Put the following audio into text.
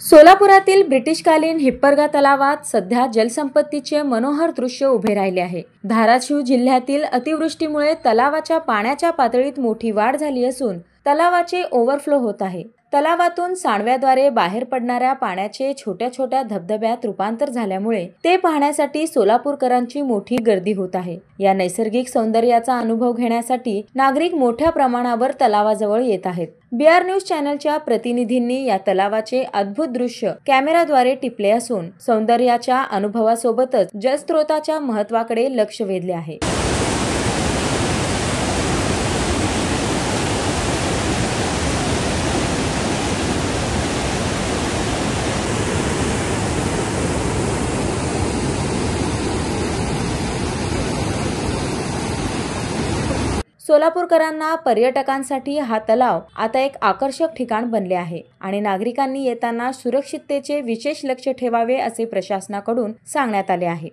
सोलापुरातील ब्रिटिशकालीन हिप्परगा तलावात सध्या जलसंपत्तीचे मनोहर दृश्य उभे राहिले आहे। धाराशिव जिल्ह्यातील अतिवृष्टीमुळे तलावाच्या पाण्याच्या पातळीत मोठी वाढ झाली असून तलावाचे ओव्हरफ्लो होत आहे। तलावातून सांडव्याद्वारे बाहेर पडणाऱ्या पाण्याचे छोट्या छोट्या धबधब्यात रूपांतर झाल्यामुळे ते पाहण्यासाठी सोलापूरकरांची मोठी गर्दी होत आहे। या नैसर्गिक सौंदर्याचा अनुभव घेण्यासाठी नागरिक मोठ्या प्रमाणावर तलावाजवळ येत आहेत। BR न्यूज चॅनलच्या प्रतिनिधींनी या तलावाचे अद्भुत दृश्य कॅमेराद्वारे टिपले असून सौंदर्याच्या अनुभवासोबतच जलस्रोताच्या महत्त्वाकडे लक्ष वेधले आहे। सोलापूरकरांना पर्यटकांसाठी हा तलाव आता एक आकर्षक ठिकाण बनले आहे आणि नागरिकांनी येताना सुरक्षिततेचे विशेष लक्ष ठेवावे असे प्रशासनाकडून सांगण्यात आले आहे।